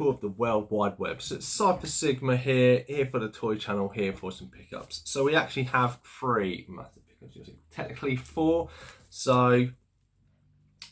people of the World Wide Web. So it's Cypher Sigma here for the toy channel, here for some pickups. So we actually have 3 massive pickups, technically 4. So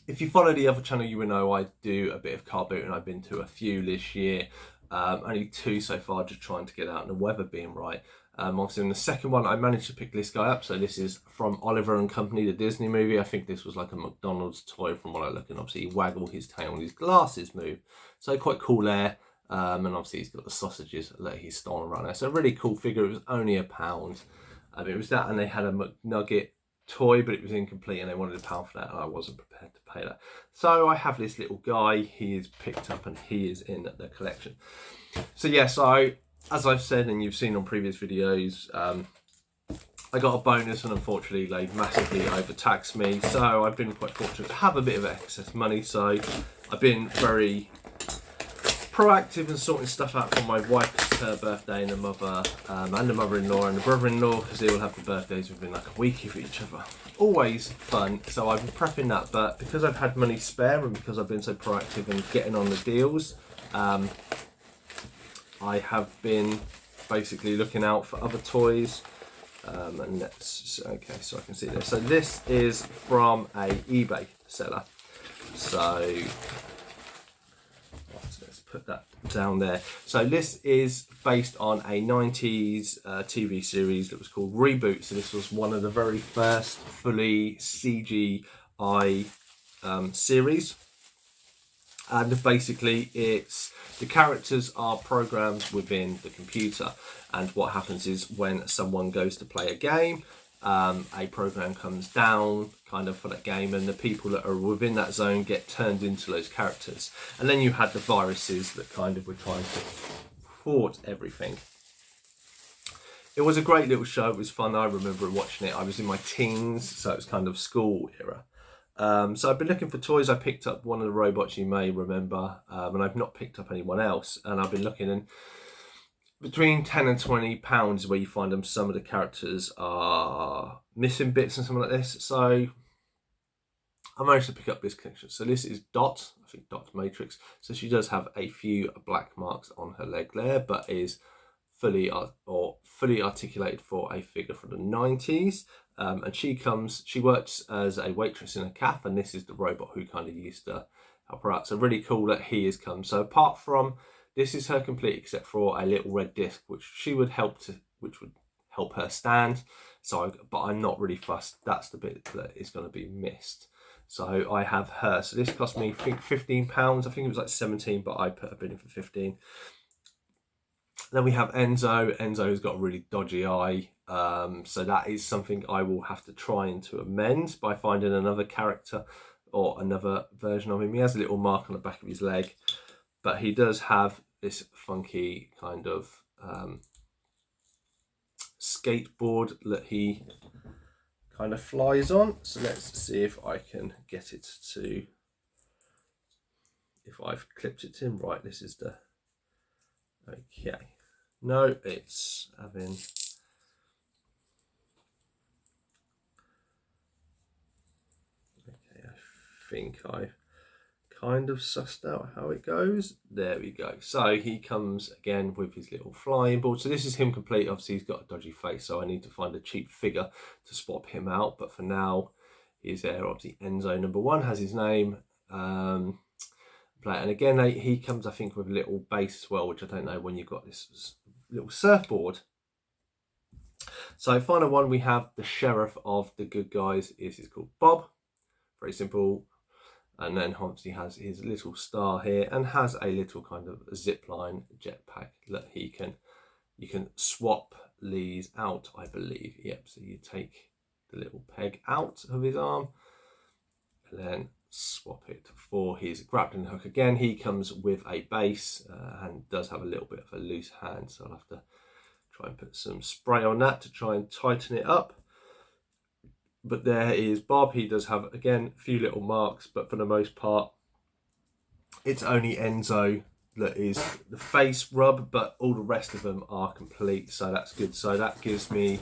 if you follow the other channel, you will know I do a bit of car boot, and I've been to a few this year. Only 2 so far, just trying to get out and the weather being right. Obviously in the second one, I managed to pick this guy up. So this is from Oliver and Company, the Disney movie. I think this was like a McDonald's toy from what I look, and obviously he waggle his tail and his glasses move. So quite cool there. And obviously he's got the sausages that he's stolen around there. So a really cool figure. It was only £1. It was that, and they had a McNugget toy, but it was incomplete and they wanted £1 for that, and I wasn't prepared to pay that. So I have this little guy. He is picked up and he is in the collection. So yeah, so as I've said and you've seen on previous videos, I got a bonus, and unfortunately they massively overtaxed me. So I've been quite fortunate to have a bit of excess money. So I've been very proactive in sorting stuff out for my wife, because it's her birthday, and the mother and the mother-in-law and the brother-in-law, because they all have the birthdays within like a week of each other. Always fun. So I've been prepping that, but because I've had money spare and because I've been so proactive in getting on the deals, I have been basically looking out for other toys. And let's, okay, so I can see this. So this is from a eBay seller. So let's put that down there. So this is based on a 90s TV series that was called Reboot. So this was one of the very first fully CGI series. And basically it's, the characters are programmed within the computer, and what happens is when someone goes to play a game, a program comes down kind of for that game, and the people that are within that zone get turned into those characters. And then you had the viruses that kind of were trying to thwart everything. It was a great little show. It was fun. I remember watching it. I was in my teens, so it was kind of school era. So I've been looking for toys. I picked up one of the robots, you may remember, and I've not picked up anyone else. And I've been looking, and between £10 and £20 is where you find them. Some of the characters are missing bits and something like this. So I managed to pick up this collection. So this is Dot, I think Dot Matrix. So she does have a few black marks on her leg there, but is fully articulated for a figure from the 90s. And she works as a waitress in a cafe, and this is the robot who kind of used to help her out. So really cool that he has come. So apart from, this is her complete except for a little red disc, which would help her stand. So, but I'm not really fussed. That's the bit that is going to be missed. So I have her. So this cost me, I think, £15. I think it was like 17, but I put a bid in for 15. Then we have Enzo. Enzo's got a really dodgy eye. So that is something I will have to try and to amend by finding another character or another version of him. He has a little mark on the back of his leg, but he does have this funky kind of skateboard that he kind of flies on. So let's see if I can get it to, if I've clipped it in right. This is the, okay. No, it's having, okay, I think I've kind of sussed out how it goes. There we go. So he comes again with his little flying board. So this is him complete. Obviously he's got a dodgy face, so I need to find a cheap figure to swap him out. But for now, he's there. Obviously Enzo number 1 has his name. And again, he comes, I think, with a little base as well, which I don't know when you've got this little surfboard. So final one, we have the sheriff of the good guys. Is called Bob. Very simple. And then obviously has his little star here, and has a little kind of zipline jetpack that you can swap these out, I believe. Yep. So you take the little peg out of his arm and then swap it for his grappling hook. Again, he comes with a base and does have a little bit of a loose hand, so I'll have to try and put some spray on that to try and tighten it up. But there is Bob. He does have, again, a few little marks, but for the most part it's only Enzo that is the face rub, but all the rest of them are complete, so that's good. So that gives me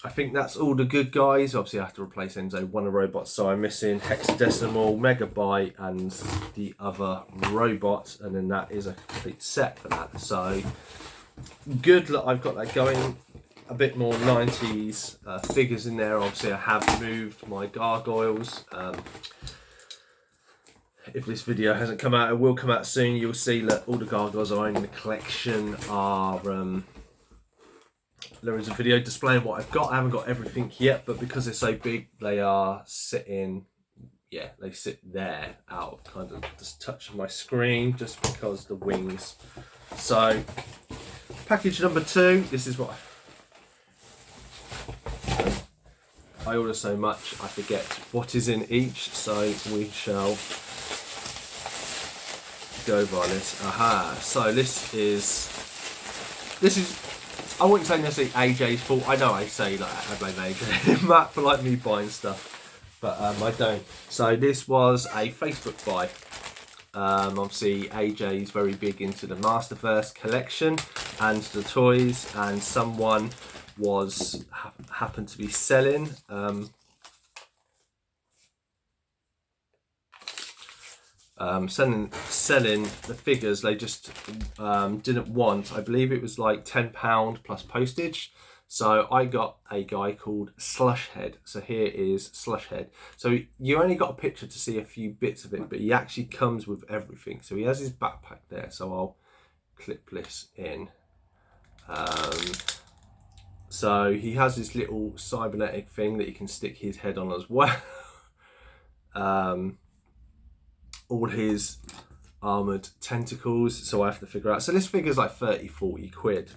I think that's all the good guys. Obviously, I have to replace Enzo, one of the robots, so I'm missing Hexadecimal, Megabyte, and the other robot, and then that is a complete set for that. So good that I've got that going. A bit more 90s figures in there. Obviously, I have moved my gargoyles. If this video hasn't come out, it will come out soon. You'll see that all the gargoyles I own in the collection are... there is a video displaying what I've got. I haven't got everything yet, but because they're so big, they are sitting... yeah, they sit there out of kind of just touching my screen, just because the wings. So, package number 2. This is what... I order so much, I forget what is in each, so we shall go by this. Aha! So this is, I wouldn't say necessarily AJ's fault. I know I say like I blame AJ Matt for like me buying stuff, but I don't. So this was a Facebook buy. Obviously AJ's very big into the Masterverse collection and the toys, and someone was happened to be selling selling the figures. They just didn't want, I believe it was like £10 plus postage. So I got a guy called Slushhead. So here is Slushhead. So you only got a picture to see a few bits of it, but he actually comes with everything. So he has his backpack there. So I'll clip this in. So he has this little cybernetic thing that you can stick his head on as well. All his armoured tentacles, so I have to figure out. So this figure's like 30-40 quid.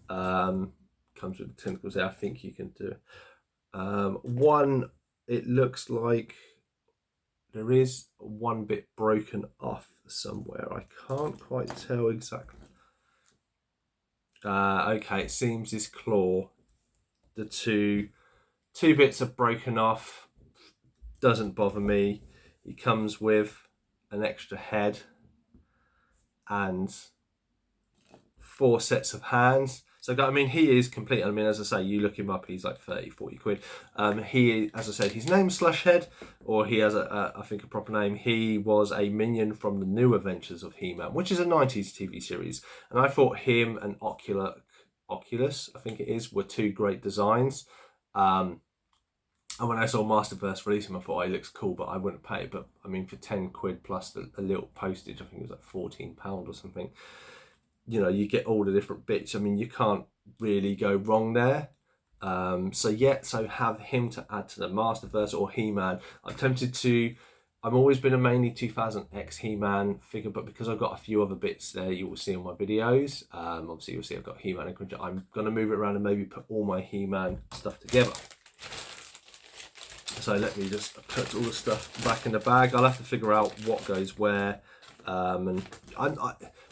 Comes with the tentacles there. I think you can do one. It looks like there is one bit broken off somewhere. I can't quite tell exactly. Okay, it seems this claw, the two bits are broken off. Doesn't bother me. He comes with an extra head and 4 sets of hands. So I mean, he is complete. I mean, as I say, you look him up, he's like 30-40 quid. He, as I said, his name's Slushhead, or he has I think a proper name. He was a minion from the New Adventures of He-Man, which is a 90s TV series, and I thought him and Oculus, I think it is, were 2 great designs. And when I saw Masterverse release him, I thought, oh, he looks cool, but I wouldn't pay it. But I mean, for 10 quid plus a little postage, I think it was like £14 or something. You know, you get all the different bits. I mean, you can't really go wrong there. So have him to add to the Masterverse or He-Man. I'm tempted to. I've always been a mainly 2000X He-Man figure, but because I've got a few other bits there you will see on my videos, obviously you'll see I've got He-Man and Cringer. I'm going to move it around and maybe put all my He-Man stuff together. So let me just put all the stuff back in the bag. I'll have to figure out what goes where. And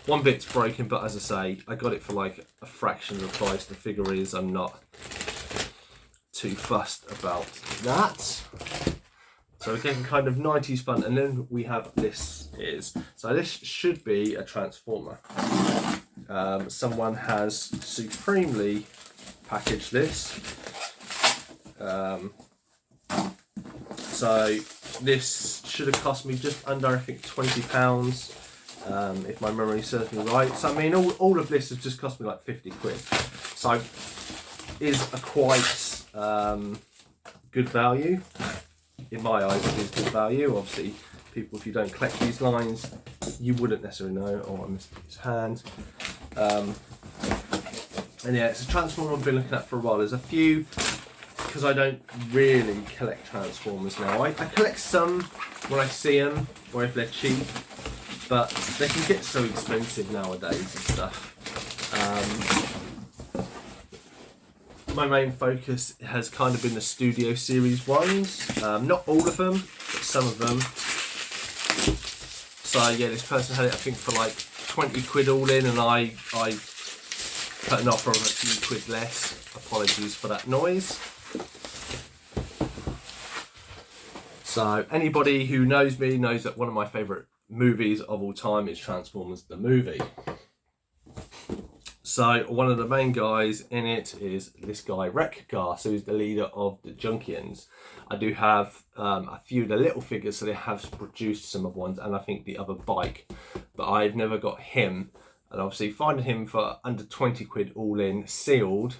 one bit's broken, but as I say, I got it for like a fraction of the price the figure is. I'm not too fussed about that. So again, kind of 90s fun. And then we have this so this should be a Transformer. Someone has supremely packaged this. So this should have cost me just under, I think, £20, if my memory serves me right. So I mean, all of this has just cost me like 50 quid. So is a quite good value. In my eyes, it is good value. Obviously, people, if you don't collect these lines, you wouldn't necessarily know. Oh, I missed his hand. And yeah, it's a Transformer I've been looking at for a while. There's a few, because I don't really collect Transformers now. I collect some when I see them, or if they're cheap, but they can get so expensive nowadays and stuff. My main focus has kind of been the Studio Series ones. Not all of them, but some of them. So yeah, this person had it, I think, for like 20 quid all in, and I put an offer of a few quid less. Apologies for that noise. So anybody who knows me knows that one of my favourite movies of all time is Transformers the movie. So one of the main guys in it is this guy, Wreck-Gar, who's the leader of the Junkians. I do have a few of the little figures, so they have produced some of ones, and I think the other bike, but I've never got him. And obviously finding him for under 20 quid all in, sealed,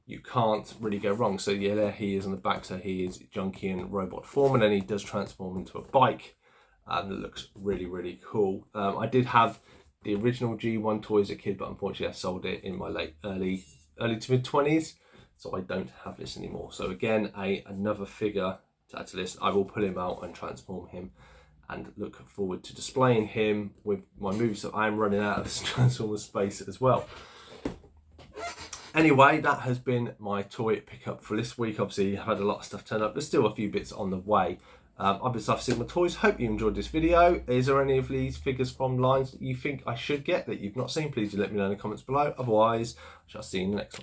you can't really go wrong. So yeah, there he is on the back. So he is Junkian robot form, and then he does transform into a bike. That looks really, really cool. I did have the original G1 toy as a kid, but unfortunately I sold it in my early to mid 20s, so I don't have this anymore. So again, another figure to add to this. I will pull him out and transform him, and look forward to displaying him with my moves. So I am running out of Transformer space as well. Anyway, that has been my toy pickup for this week. Obviously, I've had a lot of stuff turn up. There's still a few bits on the way. I've been Stuff Sigma Toys. Hope you enjoyed this video. Is there any of these figures from lines that you think I should get that you've not seen? Please do let me know in the comments below. Otherwise, I shall see you in the next one.